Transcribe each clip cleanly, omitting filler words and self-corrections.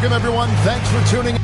Welcome, everyone. Thanks for tuning in.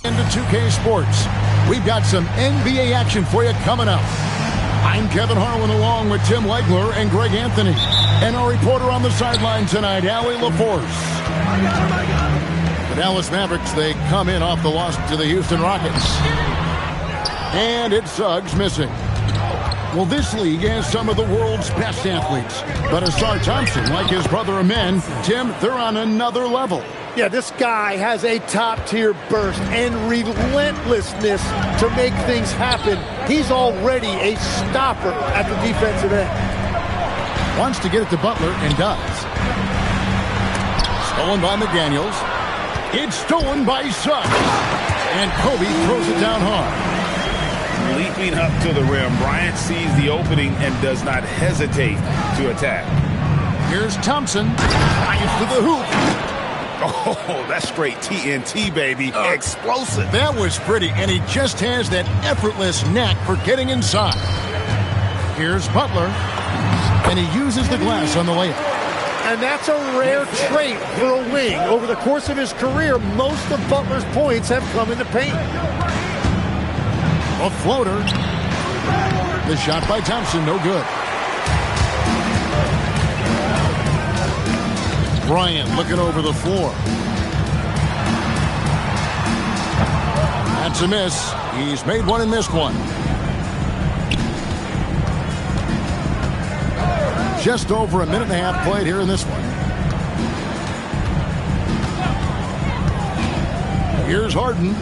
Into 2K Sports. We've got some NBA action for you coming up. I'm Kevin Harlan along with Tim Legler and Greg Anthony. And our reporter on the sideline tonight, Allie LaForce. The Dallas Mavericks, they come in off the loss to the Houston Rockets. And it's Suggs missing. Well, this league has some of the world's best athletes. But Asar Thompson, like his brother Amen, Tim, they're on another level. Yeah, this guy has a top-tier burst and relentlessness to make things happen. He's already a stopper at the defensive end. Wants to get it to Butler and does. Stolen by McDaniels. It's stolen by Suggs. And Kobe throws it down hard. Leaping up to the rim, Bryant sees the opening and does not hesitate to attack. Here's Thompson. Drives to the hoop. Oh, that's straight TNT, baby. Explosive. That was pretty, and he just has that effortless knack for getting inside. Here's Butler, and he uses the glass on the layup. And that's a rare trait for a wing. Over the course of his career, most of Butler's points have come in the paint. A floater. The shot by Thompson, no good. Bryant looking over the floor. That's a miss. He's made one and missed one. Just over a minute and a half played here in this one. Here's Harden.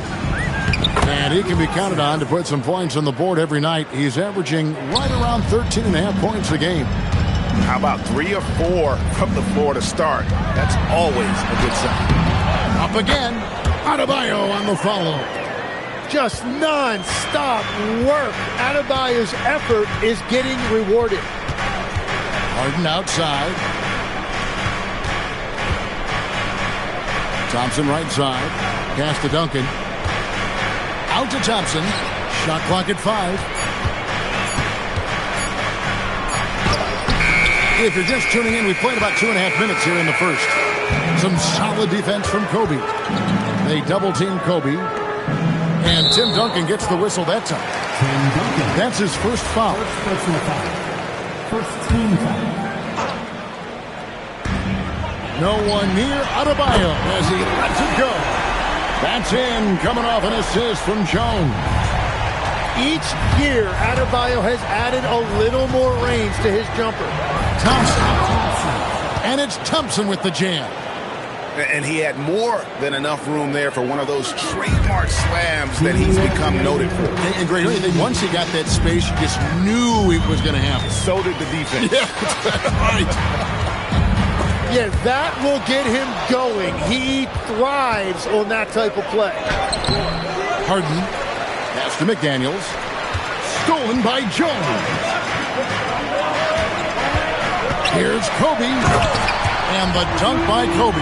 And he can be counted on to put some points on the board every night. He's averaging right around 13.5 points a game. How about 3 or 4 from the floor to start? That's always a good sign. Up again. Adebayo on the follow. Just non-stop work. Adebayo's effort is getting rewarded. Harden outside. Thompson right side. Pass to Duncan. Out to Thompson. Shot clock at 5. If you're just tuning in, we played about 2.5 minutes here in the first. Some solid defense from Kobe. They double-team Kobe. And Tim Duncan gets the whistle that time. That's his first foul. First team foul. No one near Adebayo as he lets it go. That's in, coming off an assist from Jones. Each year, Adebayo has added a little more range to his jumper. Thompson. And it's Thompson with the jam. And he had more than enough room there for one of those trademark slams that he's become noted for. And Greg, once he got that space, you just knew it was going to happen. So did the defense. Yeah, right. Yeah, that will get him going. He thrives on that type of play. Harden. Pass to McDaniels. Stolen by Jones. Here's Kobe. And the dunk by Kobe.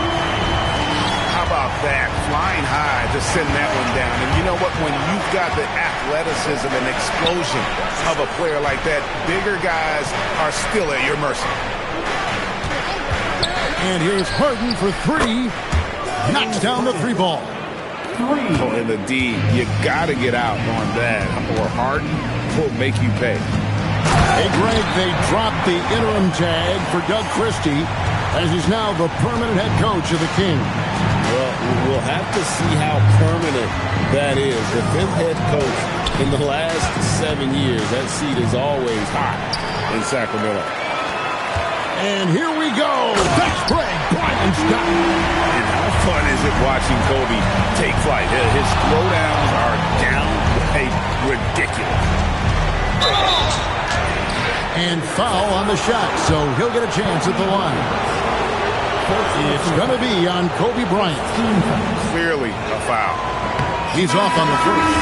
How about that? Flying high to send that one down. And you know what? When you've got the athleticism and explosion of a player like that, bigger guys are still at your mercy. And here's Harden for three. Knocks down the three ball. Oh, and the D, you got to get out on that, or Harden will make you pay. Hey, Greg, they dropped the interim tag for Doug Christie, as he's now the permanent head coach of the Kings. Well, we'll have to see how permanent that is. The fifth head coach in the last 7 years, that seat is always hot in Sacramento. And here we go. That's Greg Bryant's got it. And how fun is it watching Kobe take flight? His throwdowns are downright ridiculous. And foul on the shot, so he'll get a chance at the line. It's going to be on Kobe Bryant. Clearly a foul. He's off on the first.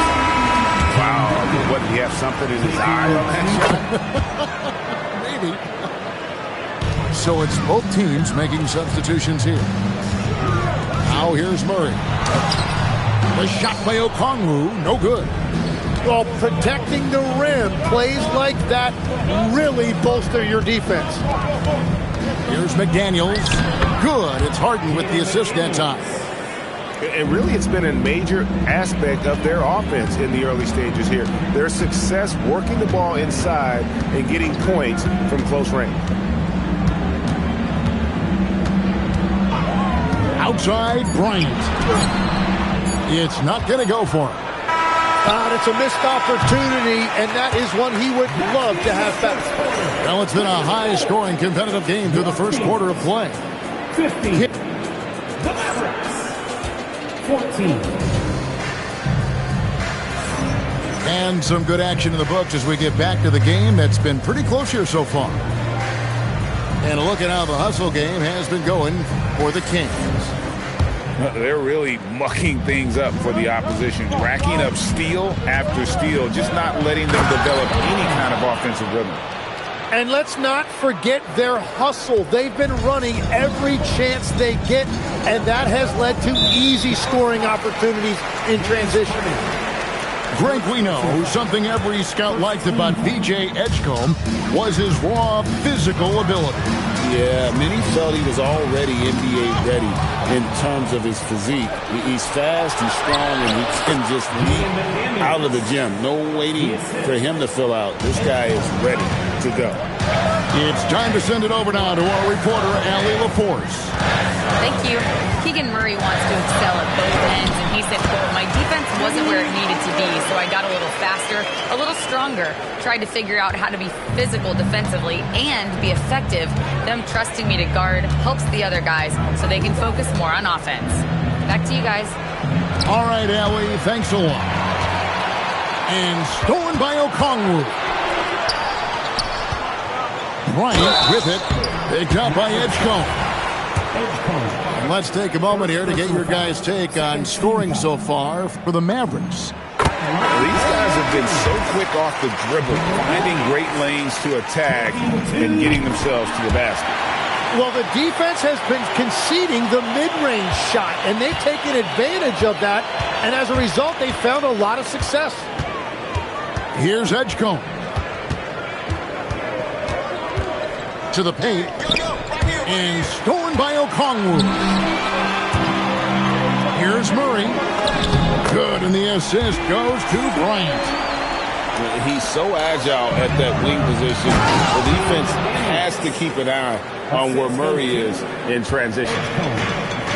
Wow. What, did he have something in his eye on that shot? Maybe. So it's both teams making substitutions here. Now here's Murray. The shot by Okongwu, no good. Well, protecting the rim, plays like that really bolster your defense. Here's McDaniels. Good. It's Harden with the assist that time. And really, it's been a major aspect of their offense in the early stages here. Their success working the ball inside and getting points from close range. Outside, Bryant. It's not going to go for him. It's a missed opportunity, and that is one he would love to have back. Well, it's been a high-scoring competitive game through the first quarter of play. 15. The Mavericks. 14. And some good action in the books as we get back to the game that's been pretty close here so far. And a look at how the hustle game has been going for the Kings. They're really mucking things up for the opposition, racking up steal after steal, just not letting them develop any kind of offensive rhythm. And let's not forget their hustle. They've been running every chance they get, and that has led to easy scoring opportunities in transition. Greg, we know something every scout liked about B.J. Edgecombe was his raw physical ability. Yeah, many felt he was already NBA ready in terms of his physique. He's fast, he's strong, and he can just leap out of the gym. No waiting for him to fill out. This guy is ready to go. It's time to send it over now to our reporter, Allie LaForce. Thank you. Keegan Murray wants to excel at both ends, and he said, quote, "My defense wasn't where it needed to be, so I got a little faster, a little stronger, tried to figure out how to be physical defensively and be effective. Them trusting me to guard helps the other guys so they can focus more on offense." Back to you guys. All right, Allie, thanks a lot. And stolen by Okongwu. Bryant with it, picked up by Edgecombe. And let's take a moment here to get your guys' take on scoring so far for the Mavericks. These guys have been so quick off the dribble, finding great lanes to attack and getting themselves to the basket. Well, the defense has been conceding the mid-range shot, and they've taken advantage of that, and as a result, they found a lot of success. Here's Edgecombe. To the paint. And stolen by Okongwu. Here's Murray. Good, and the assist goes to Bryant. He's so agile at that wing position. The defense has to keep an eye on where Murray is in transition.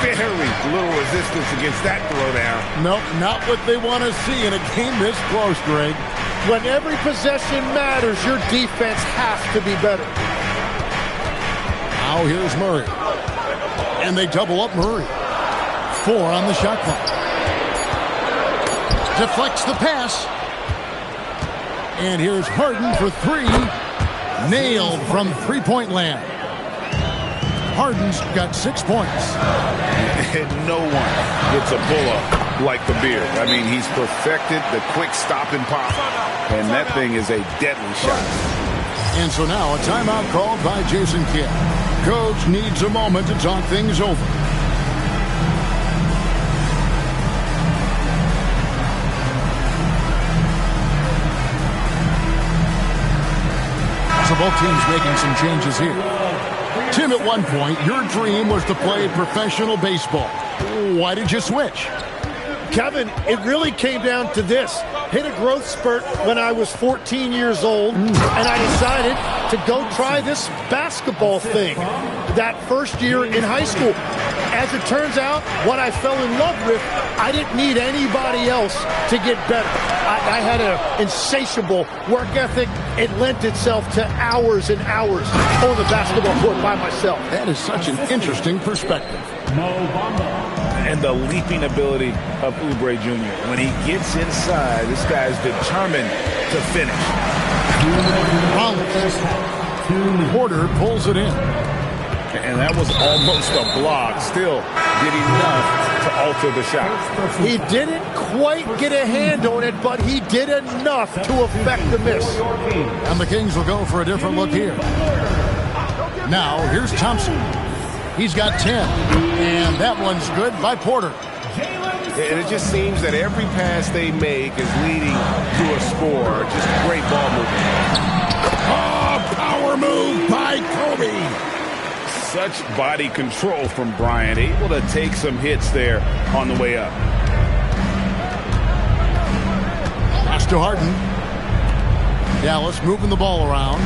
Very little resistance against that throwdown. Nope, not what they want to see in a game this close, Greg. When every possession matters, your defense has to be better. Now here's Murray. And they double up Murray. 4 on the shot clock. Deflects the pass. And here's Harden for 3. Nailed from three-point land. Harden's got 6 points. And no one gets a pull-up like the Beard. I mean, he's perfected the quick stop and pop. And that thing is a deadly shot. And so now a timeout called by Jason Kidd. Coach needs a moment to talk things over. So both teams making some changes here. To Tim, at one point, your dream was to play professional baseball. Why did you switch? Kevin, it really came down to this. Hit a growth spurt when I was 14 years old, and I decided to go try this basketball thing that first year in high school. As it turns out, what I fell in love with, I didn't need anybody else to get better. I had an insatiable work ethic. It lent itself to hours and hours on the basketball court by myself. That is such an interesting perspective. And the leaping ability of Oubre Jr. When he gets inside, this guy's determined to finish. Porter pulls it in. And that was almost a block. Still did enough to alter the shot. He didn't quite get a hand on it, but he did enough to affect the miss. And the Kings will go for a different look here. Now, here's Thompson. He's got 10, and that one's good by Porter. And it just seems that every pass they make is leading to a score. Just great ball movement. Oh, power move by Kobe. Such body control from Bryant, able to take some hits there on the way up. Pass to Harden. Dallas moving the ball around.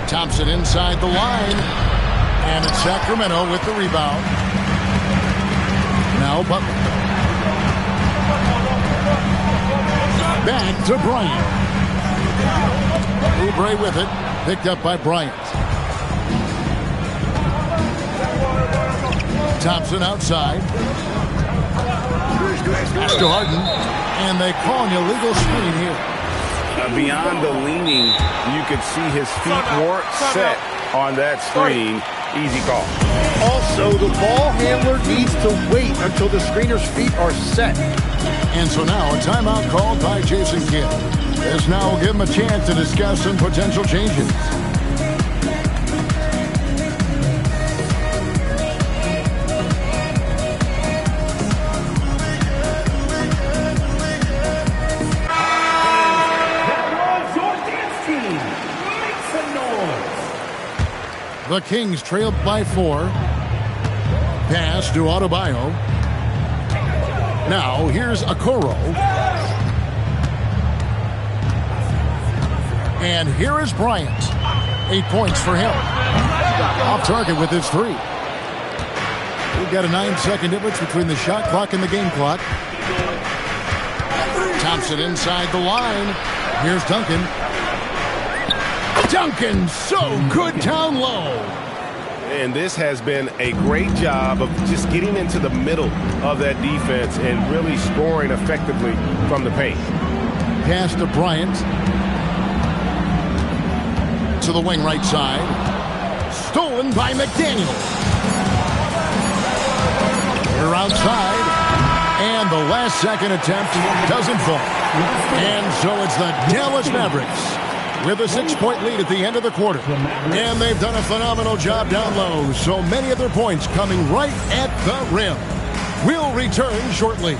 Thompson inside the line. And it's Sacramento with the rebound. Now Butler. Back to Bryant. Oubre with it. Picked up by Bryant. Thompson outside. Pass to Harden. And they call an illegal screen here. Beyond the leaning, you could see his feet weren't set on that screen. Easy call. Also, the ball handler needs to wait until the screener's feet are set. And so now a timeout called by Jason Kidd. This now will give him a chance to discuss some potential changes. The Kings trailed by 4. Pass to Adebayo. Now here's Okoro. And here is Bryant. 8 points for him. Off target with his 3. We've got a 9-second difference between the shot clock and the game clock. Thompson inside the line. Here's Duncan. Duncan, so good down low. And this has been a great job of just getting into the middle of that defense and really scoring effectively from the paint. Pass to Bryant. To the wing right side. Stolen by McDaniel. We're outside. And the last second attempt doesn't fall. And so it's the Dallas Mavericks with a 6-point lead at the end of the quarter. And they've done a phenomenal job down low. So many of their points coming right at the rim. We'll return shortly.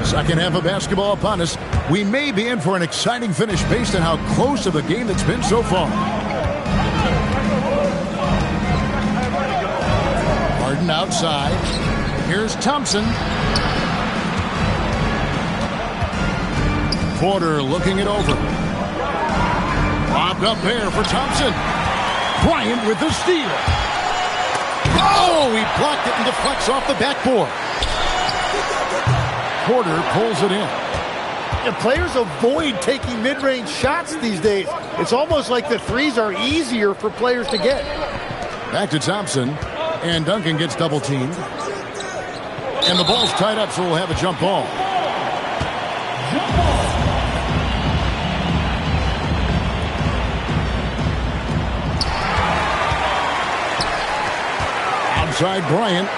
Second half of basketball upon us. We may be in for an exciting finish based on how close of a game it's been so far. Harden outside. Here's Thompson. Porter looking it over. Lobbed up there for Thompson. Bryant with the steal. Oh, he blocked it and deflects off the backboard. Porter pulls it in. And players avoid taking mid-range shots these days. It's almost like the threes are easier for players to get. Back to Thompson. And Duncan gets double-teamed. And the ball's tied up, so we'll have a jump ball. Outside Bryant.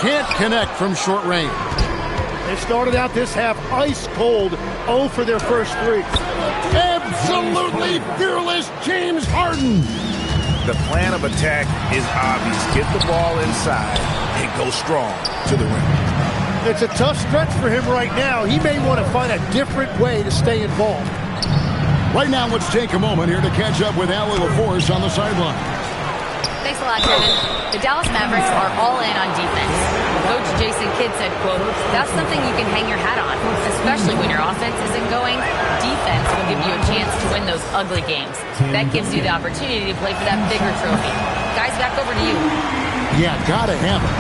Can't connect from short range. They started out this half ice cold. 0 for their first 3. Absolutely fearless James Harden. The plan of attack is obvious. Get the ball inside and go strong to the rim. It's a tough stretch for him right now. He may want to find a different way to stay involved. Right now, let's take a moment here to catch up with Allie LaForce on the sideline. Thanks a lot, Kevin. The Dallas Mavericks are all in on defense. Coach Jason Kidd said, quote, "That's something you can hang your hat on, especially when your offense isn't going. Defense will give you a chance to win those ugly games. That gives you the opportunity to play for that bigger trophy." Guys, back over to you. Yeah, gotta have it.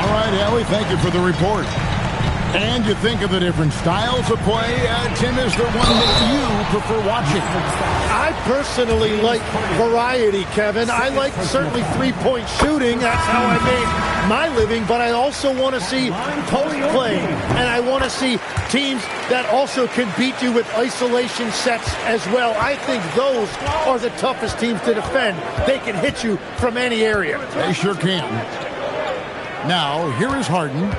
All right, Allie, thank you for the report. And you think of the different styles of play. Tim, is there one that you prefer watching? I personally like variety, Kevin. I like certainly three-point shooting. That's how I made my living. But I also want to see post play. And I want to see teams that also can beat you with isolation sets as well. I think those are the toughest teams to defend. They can hit you from any area. They sure can. Now, here is Harden.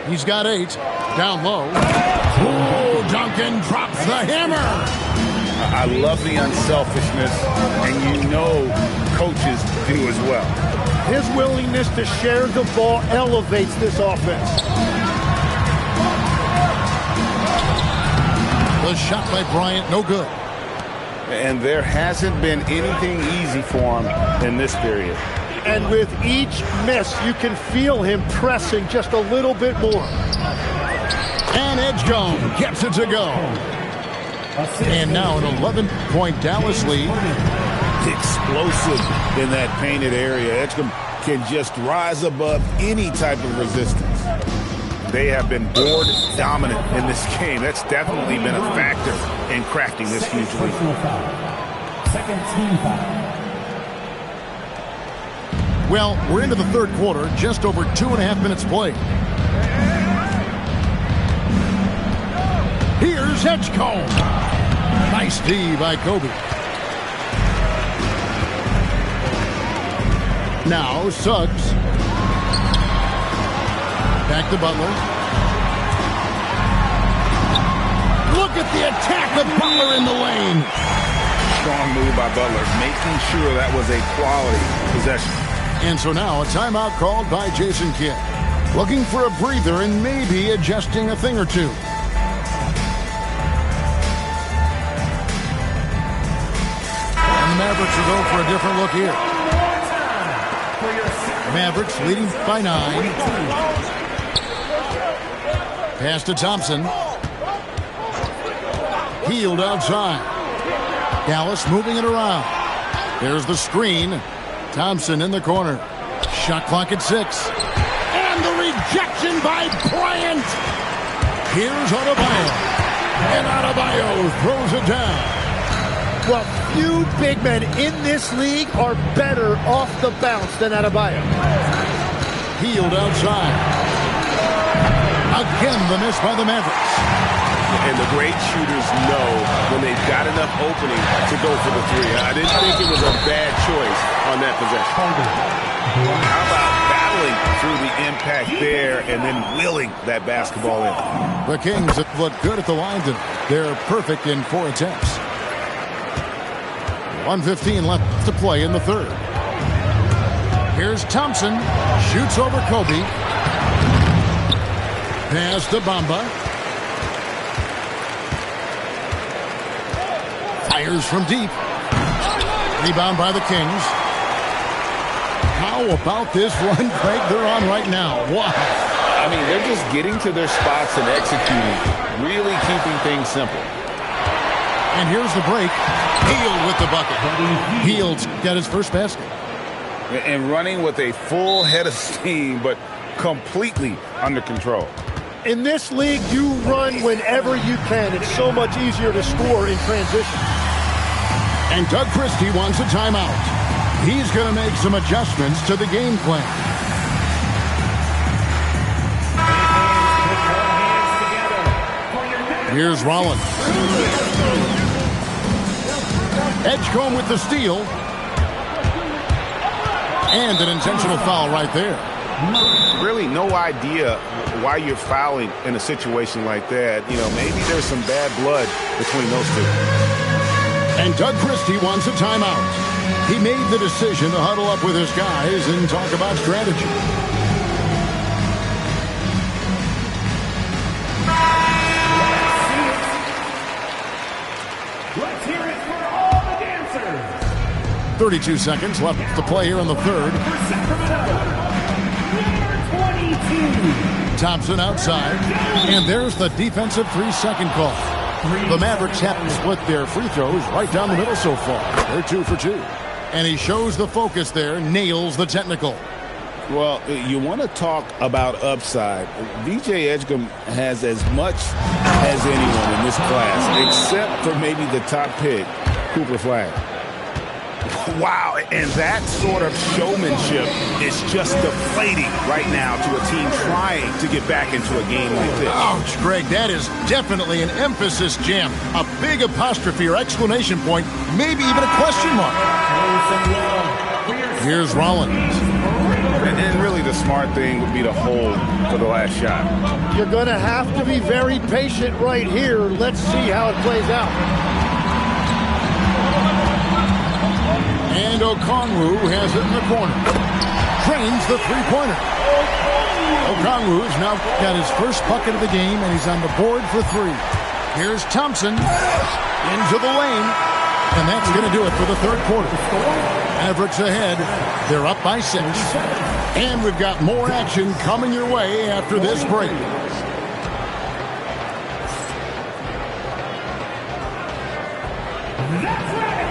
He's got 8. Down low. Oh, Duncan drops the hammer. I love the unselfishness, and you know coaches do as well. His willingness to share the ball elevates this offense. The shot by Bryant, no good. And there hasn't been anything easy for him in this period. And with each miss, you can feel him pressing just a little bit more. And Edgecombe gets it to go. And now an 11-point Dallas lead. Explosive in that painted area. Edgecombe can just rise above any type of resistance. They have been board dominant in this game. That's definitely been a factor in crafting this huge lead. Second team foul. Well, we're into the third quarter, just over 2.5 minutes played. Here's Edgecombe. Nice D by Kobe. Now Suggs. Back to Butler. Look at the attack of Butler in the lane. Strong move by Butler, making sure that was a quality possession. And so now a timeout called by Jason Kidd. Looking for a breather and maybe adjusting a thing or two. And the Mavericks will go for a different look here. Mavericks leading by 9. Pass to Thompson. Healed outside. Dallas moving it around. There's the screen. Thompson in the corner. Shot clock at 6. And the rejection by Bryant. Here's Adebayo. And Adebayo throws it down. Well, few big men in this league are better off the bounce than Adebayo. Healed outside. Again, the miss by the Mavericks. And the great shooters know when they've got enough opening to go for the 3. I didn't think it was a bad choice on that possession. How about battling through the impact there and then willing that basketball in? The Kings have looked good at the line tonight. They're perfect in 4 attempts. 1:15 left to play in the third. Here's Thompson. Shoots over Kobe. Pass to Bamba. Fires from deep. Rebound by the Kings. How about this run, Craig, they're on right now? Wow. I mean, they're just getting to their spots and executing, really keeping things simple. And here's the break. Hield with the bucket. Hield's got his first basket. And running with a full head of steam, but completely under control. In this league, you run whenever you can. It's so much easier to score in transition. And Doug Christie wants a timeout. He's going to make some adjustments to the game plan. Here's Rollins. Edgecombe with the steal. And an intentional foul right there. Really no idea why you're fouling in a situation like that. You know, maybe there's some bad blood between those two. And Doug Christie wants a timeout. He made the decision to huddle up with his guys and talk about strategy. Let's hear it 32 seconds left to play here in the third. Thompson outside. And there's the defensive 3-second call. The Mavericks haven't split their free throws right down the middle so far. They're 2 for 2. And he shows the focus there, nails the technical. Well, you want to talk about upside. VJ Edgecombe has as much as anyone in this class, except for maybe the top pick, Cooper Flag. Wow, and that sort of showmanship is just deflating right now to a team trying to get back into a game like this. Ouch, Greg, that is definitely an emphasis jam. A big apostrophe or exclamation point, maybe even a question mark. Here's Rollins. And really the smart thing would be to hold for the last shot. You're going to have to be very patient right here. Let's see how it plays out. And Okongwu has it in the corner. Drains the three-pointer. Okongwu's now got his first bucket of the game, and he's on the board for 3. Here's Thompson into the lane. And that's going to do it for the third quarter. Mavericks ahead. They're up by 6. And we've got more action coming your way after this break.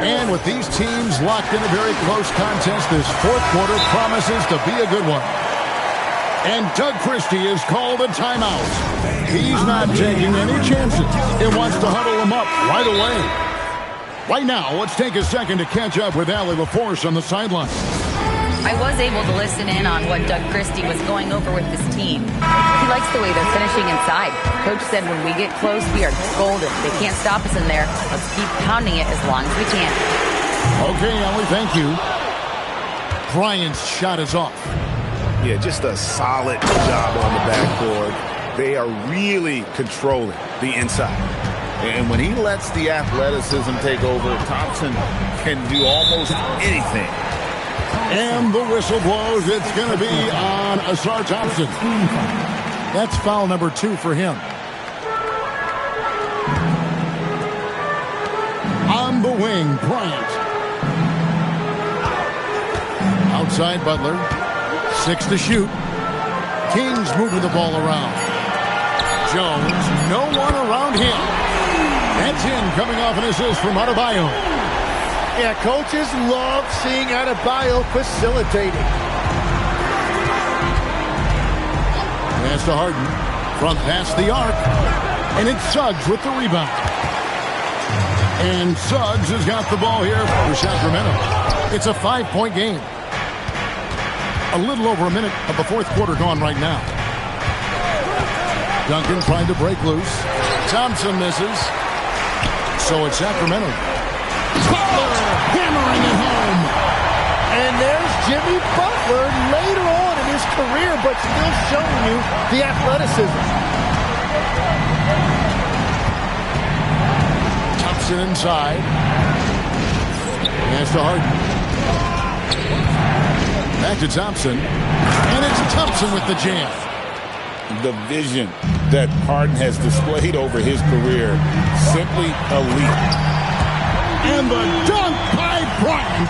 And with these teams locked in a very close contest, this fourth quarter promises to be a good one. And Doug Christie has called a timeout. He's not taking any chances. It wants to huddle him up right away. Right now, let's take a second to catch up with Allie LaForce on the sideline. I was able to listen in on what Doug Christie was going over with this team. He likes the way they're finishing inside. Coach said when we get close, we are golden. They can't stop us in there. Let's keep pounding it as long as we can. Okay, Allie, thank you. Bryant's shot is off. Yeah, just a solid job on the backboard. They are really controlling the inside. And when he lets the athleticism take over, Thompson can do almost anything. And the whistle blows. It's going to be on Asar Thompson. That's foul number 2 for him. On the wing, Bryant. Outside Butler. 6 to shoot. Kings moving the ball around. Jones, no one around him. That's in, coming off an assist from Adebayo. Yeah, coaches love seeing Adebayo facilitating. Pass to Harden. Front past the arc. And it's Suggs with the rebound. And Suggs has got the ball here for Sacramento. It's a 5-point game. A little over a minute of the fourth quarter gone right now. Duncan trying to break loose. Thompson misses. So it's Sacramento. Butler hammering it home. And there's Jimmy Butler later on in his career, but still showing you the athleticism. Thompson inside. Pass to Harden. Back to Thompson. And it's Thompson with the jam. The vision that Harden has displayed over his career, simply elite. And the dunk by Bryant.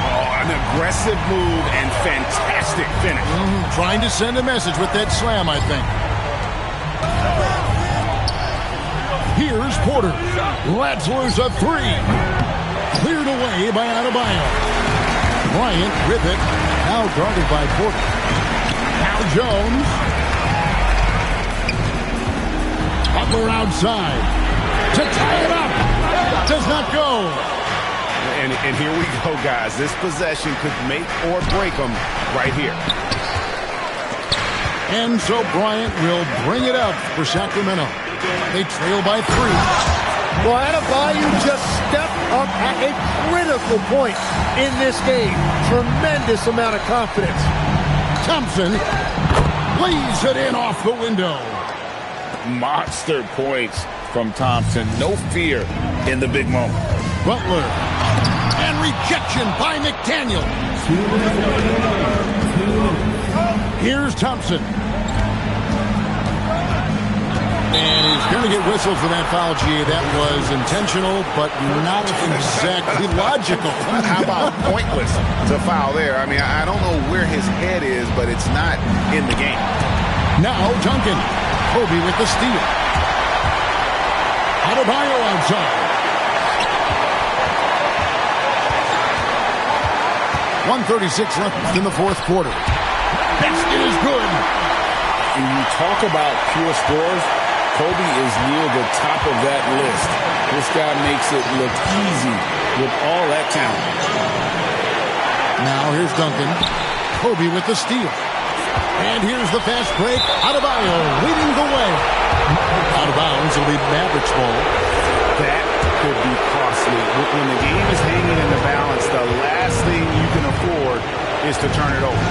Oh, an aggressive move and fantastic finish. Trying to send a message with that slam, I think. Here's Porter. Lets loose a 3. Cleared away by Adebayo. Bryant with it. Now guarded by Porter. Now Jones. Butler outside. To tie it up. Does not go. And here we go, guys. This possession could make or break them right here. And so Bryant will bring it up for Sacramento. They trail by 3. Well, Adebayo just stepped up at a critical point in this game. Tremendous amount of confidence. Thompson lays it in off the window. Monster points from Thompson. No fear in the big moment. Butler. And rejection by McDaniel. Here's Thompson. And he's going to get whistled for that foul, G. That was intentional, but not exactly logical. How about pointless to foul there? I mean, I don't know where his head is, but it's not in the game. Now Duncan. Kobe with the steal. Adebayo outside. 1:36 left in the fourth quarter. This is good. When you talk about pure scores, Kobe is near the top of that list. This guy makes it look easy with all that talent. Now here's Duncan. Kobe with the steal. And here's the fast break. Adebayo leading the way. Out of bounds, it'll be Mavericks ball. That could be costly. When the game is hanging in the balance, the last thing you can afford is to turn it over.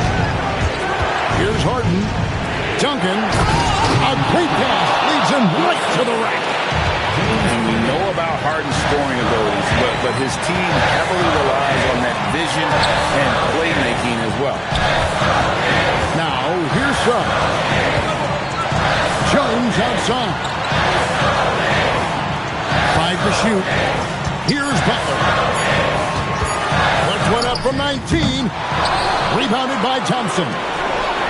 Here's Harden. Duncan. A great pass leads him right to the rack. And we know about Harden's scoring abilities, but his team heavily relies on that vision and playmaking as well. Now, here's Suggs. Jones outside. 5 to shoot. Here's Butler. Puts one up from 19. Rebounded by Thompson.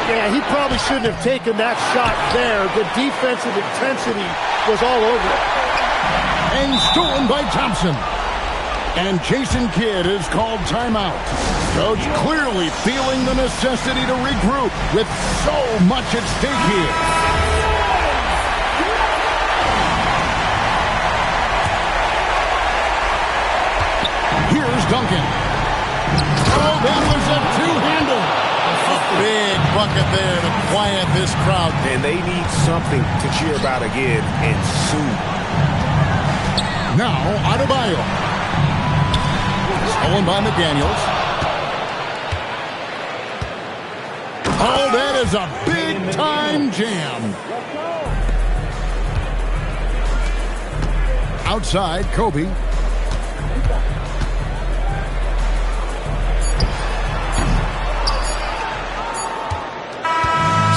Yeah, he probably shouldn't have taken that shot there. The defensive intensity was all over it. And stolen by Thompson. And Jason Kidd is called timeout. Coach clearly feeling the necessity to regroup with so much at stake here. Here's Duncan. Oh, that was a two-hander. A big bucket there to quiet this crowd. And they need something to cheer about again, and soon. Now, Adebayo. Stolen by McDaniels. Oh, that is a big-time jam. Outside, Kobe.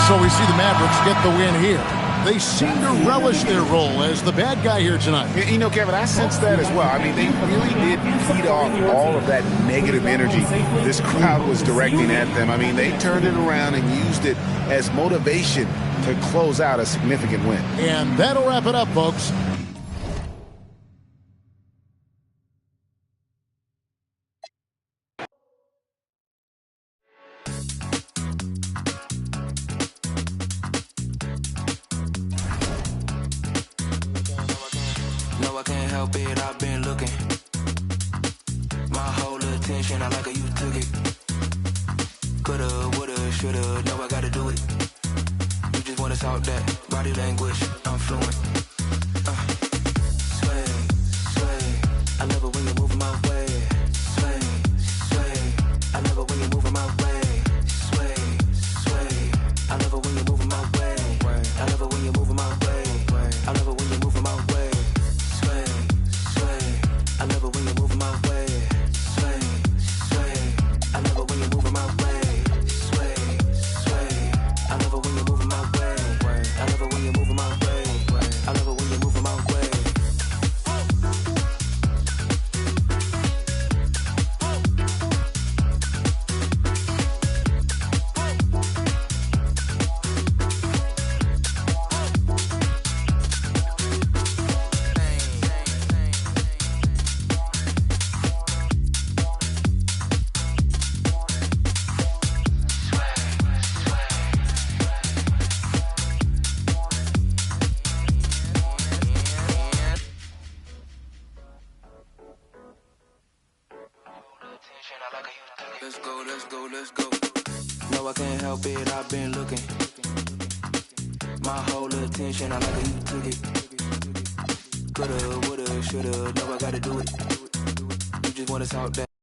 So we see the Mavericks get the win here. They seem to relish their role as the bad guy here tonight. You know, Kevin, I sense that as well. I mean, they really did feed off all of that negative energy this crowd was directing at them. I mean, they turned it around and used it as motivation to close out a significant win. And that'll wrap it up, folks. No, I can't help it, I've been looking. My whole attention, I like how you took it. Coulda, woulda, shoulda, no, I gotta do it. You just wanna talk that body language, I'm fluent. Sway, sway, I love it when you're moving my way. Sway, sway, I love it when you're moving my way. Sway, sway, I love it when you're moving my way. I love it when you're moving my way. I love it when you're moving my way. Sway, sway, I love it when you're moving my way. Sway, sway, I love it when you're moving my way. Sway, sway, I love it when you're moving my way. I love it when you're moving my way. I love it when you're moving my way. Let's go, let's go, let's go. No, I can't help it, I've been looking. My whole attention, I like how you took it. Coulda, woulda, shoulda, no, I gotta do it. You just wanna talk that.